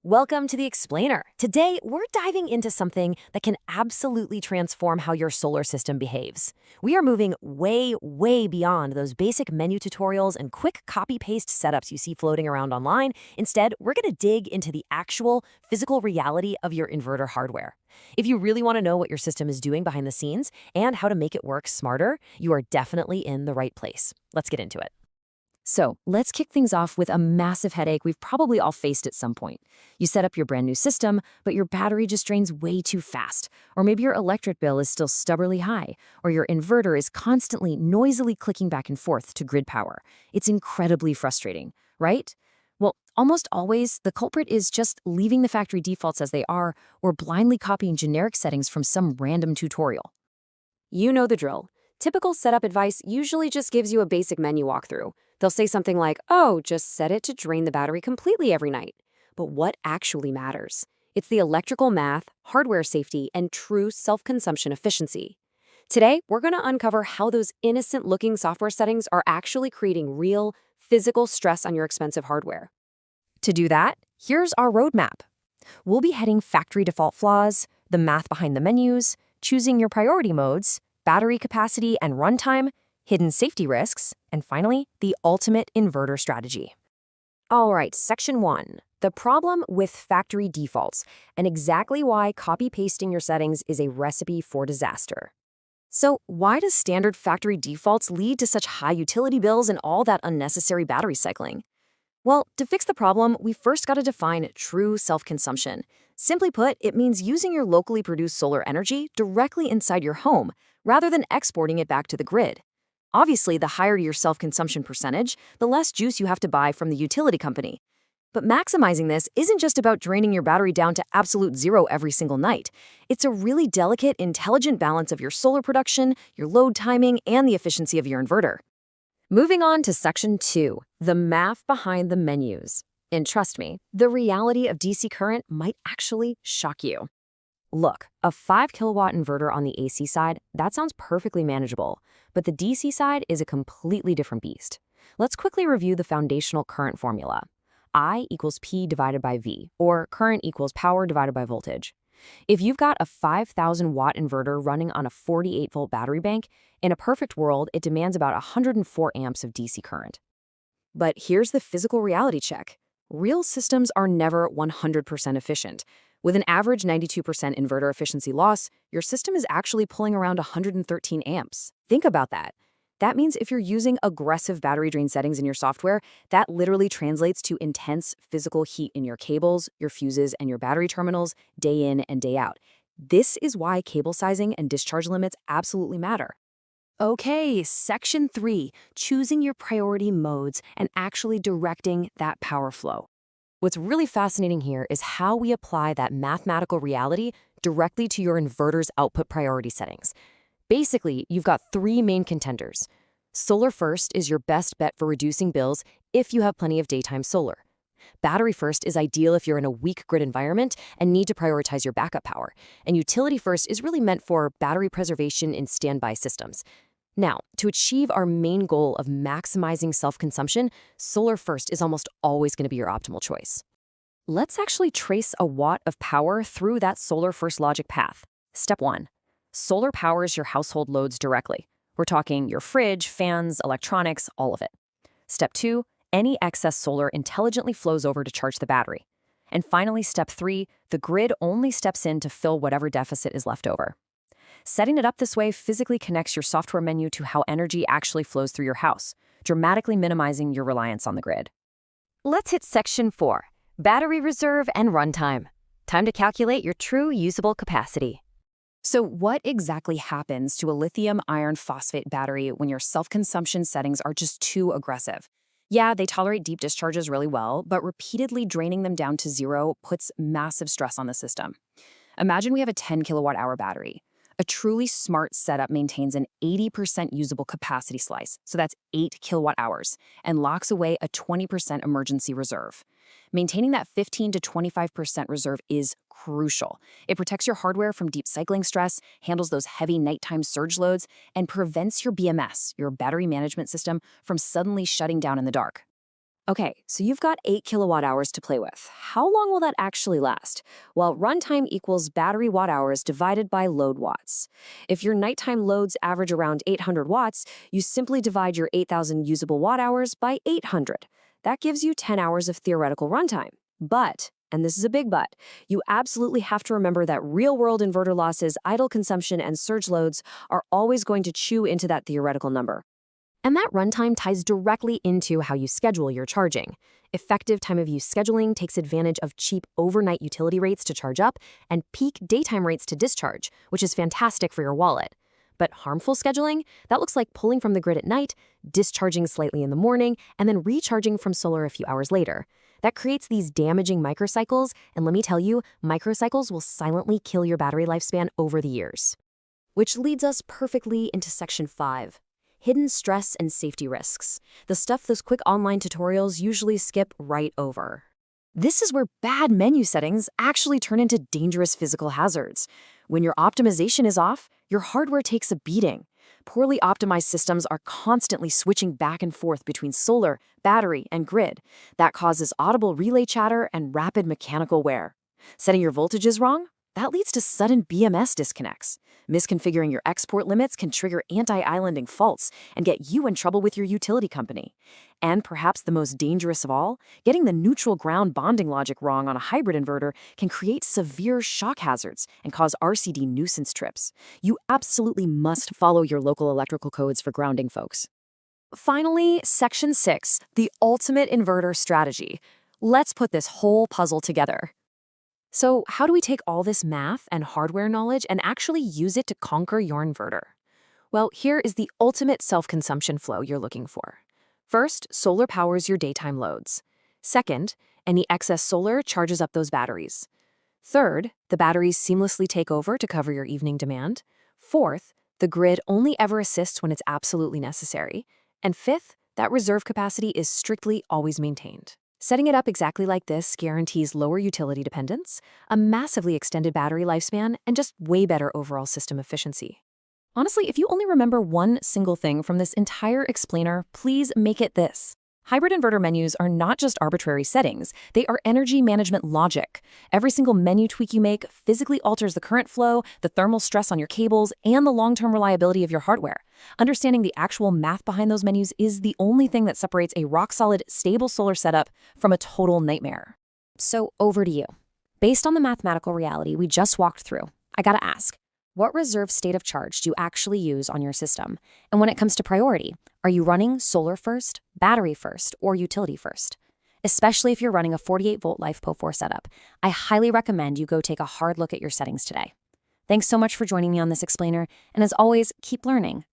Welcome to the Explainer. Today, we're diving into something that can absolutely transform how your solar system behaves. We are moving way beyond those basic menu tutorials and quick copy-paste setups you see floating around online. Instead, we're going to dig into the actual physical reality of your inverter hardware. If you really want to know what your system is doing behind the scenes and how to make it work smarter, you are definitely in the right place. Let's get into it. So let's kick things off with a massive headache we've probably all faced at some point. You set up your brand new system, but your battery just drains way too fast. Or maybe your electric bill is still stubbornly high, or your inverter is constantly noisily clicking back and forth to grid power. It's incredibly frustrating, right? Well, almost always, the culprit is just leaving the factory defaults as they are or blindly copying generic settings from some random tutorial. You know the drill. Typical setup advice usually just gives you a basic menu walkthrough. They'll say something like, oh, just set it to drain the battery completely every night. But what actually matters? It's the electrical math, hardware safety, and true self-consumption efficiency. Today, we're going to uncover how those innocent-looking software settings are actually creating real, physical stress on your expensive hardware. To do that, here's our roadmap. We'll be heading factory default flaws, the math behind the menus, choosing your priority modes, battery capacity and runtime, hidden safety risks, and finally, the ultimate inverter strategy. All right, Section 1, the problem with factory defaults, and exactly why copy-pasting your settings is a recipe for disaster. So why does standard factory defaults lead to such high utility bills and all that unnecessary battery cycling? Well, to fix the problem, we first got to define true self-consumption. Simply put, it means using your locally produced solar energy directly inside your home, rather than exporting it back to the grid. Obviously, the higher your self-consumption percentage, the less juice you have to buy from the utility company. But maximizing this isn't just about draining your battery down to absolute zero every single night. It's a really delicate, intelligent balance of your solar production, your load timing, and the efficiency of your inverter. Moving on to Section 2, the math behind the menus. And trust me, the reality of DC current might actually shock you. Look, a 5 kilowatt inverter on the AC side, that sounds perfectly manageable, but the DC side is a completely different beast. Let's quickly review the foundational current formula. I equals P divided by V, or current equals power divided by voltage. If you've got a 5,000 watt inverter running on a 48 volt battery bank, in a perfect world, it demands about 104 amps of DC current. But here's the physical reality check. Real systems are never 100% efficient. With an average 92% inverter efficiency loss, your system is actually pulling around 113 amps. Think about that. That means if you're using aggressive battery drain settings in your software, that literally translates to intense physical heat in your cables, your fuses, and your battery terminals day in and day out. This is why cable sizing and discharge limits absolutely matter. Okay, Section 3, choosing your priority modes and actually directing that power flow. What's really fascinating here is how we apply that mathematical reality directly to your inverter's output priority settings. Basically, you've got three main contenders. Solar first is your best bet for reducing bills if you have plenty of daytime solar. Battery first is ideal if you're in a weak grid environment and need to prioritize your backup power. And utility first is really meant for battery preservation in standby systems. Now, to achieve our main goal of maximizing self-consumption, solar first is almost always going to be your optimal choice. Let's actually trace a watt of power through that solar first logic path. Step 1. Solar powers your household loads directly. We're talking your fridge, fans, electronics, all of it. Step 2. Any excess solar intelligently flows over to charge the battery. And finally, Step 3. The grid only steps in to fill whatever deficit is left over. Setting it up this way physically connects your software menu to how energy actually flows through your house, dramatically minimizing your reliance on the grid. Let's hit Section 4, battery reserve and runtime. Time to calculate your true usable capacity. So what exactly happens to a lithium iron phosphate battery when your self-consumption settings are just too aggressive? Yeah, they tolerate deep discharges really well, but repeatedly draining them down to zero puts massive stress on the system. Imagine we have a 10 kilowatt hour battery. A truly smart setup maintains an 80% usable capacity slice, so that's 8 kilowatt hours, and locks away a 20% emergency reserve. Maintaining that 15 to 25% reserve is crucial. It protects your hardware from deep cycling stress, handles those heavy nighttime surge loads, and prevents your BMS, your battery management system, from suddenly shutting down in the dark. Okay, so you've got 8 kilowatt hours to play with. How long will that actually last? Well, runtime equals battery watt hours divided by load watts. If your nighttime loads average around 800 watts, you simply divide your 8,000 usable watt hours by 800. That gives you 10 hours of theoretical runtime. But, and this is a big but, you absolutely have to remember that real-world inverter losses, idle consumption, and surge loads are always going to chew into that theoretical number. And that runtime ties directly into how you schedule your charging. Effective time of use scheduling takes advantage of cheap overnight utility rates to charge up and peak daytime rates to discharge, which is fantastic for your wallet. But harmful scheduling, that looks like pulling from the grid at night, discharging slightly in the morning, and then recharging from solar a few hours later. That creates these damaging microcycles, and let me tell you, microcycles will silently kill your battery lifespan over the years. Which leads us perfectly into Section 5. Hidden stress and safety risks. The stuff those quick online tutorials usually skip right over. This is where bad menu settings actually turn into dangerous physical hazards. When your optimization is off, your hardware takes a beating. Poorly optimized systems are constantly switching back and forth between solar, battery, and grid. That causes audible relay chatter and rapid mechanical wear. Setting your voltages wrong? That leads to sudden BMS disconnects. Misconfiguring your export limits can trigger anti-islanding faults and get you in trouble with your utility company. And perhaps the most dangerous of all, getting the neutral ground bonding logic wrong on a hybrid inverter can create severe shock hazards and cause RCD nuisance trips. You absolutely must follow your local electrical codes for grounding, folks. Finally, Section 6, the ultimate inverter strategy. Let's put this whole puzzle together. So how do we take all this math and hardware knowledge and actually use it to conquer your inverter? Well, here is the ultimate self-consumption flow you're looking for. First, solar powers your daytime loads. Second, any excess solar charges up those batteries. Third, the batteries seamlessly take over to cover your evening demand. Fourth, the grid only ever assists when it's absolutely necessary. And fifth, that reserve capacity is strictly always maintained. Setting it up exactly like this guarantees lower utility dependence, a massively extended battery lifespan, and just way better overall system efficiency. Honestly, if you only remember one single thing from this entire explainer, please make it this. Hybrid inverter menus are not just arbitrary settings, they are energy management logic. Every single menu tweak you make physically alters the current flow, the thermal stress on your cables, and the long-term reliability of your hardware. Understanding the actual math behind those menus is the only thing that separates a rock-solid, stable solar setup from a total nightmare. So over to you. Based on the mathematical reality we just walked through, I gotta ask, what reserve state of charge do you actually use on your system? And when it comes to priority, are you running solar first, battery first, or utility first? Especially if you're running a 48-volt LiFePO4 setup, I highly recommend you go take a hard look at your settings today. Thanks so much for joining me on this explainer, and as always, keep learning.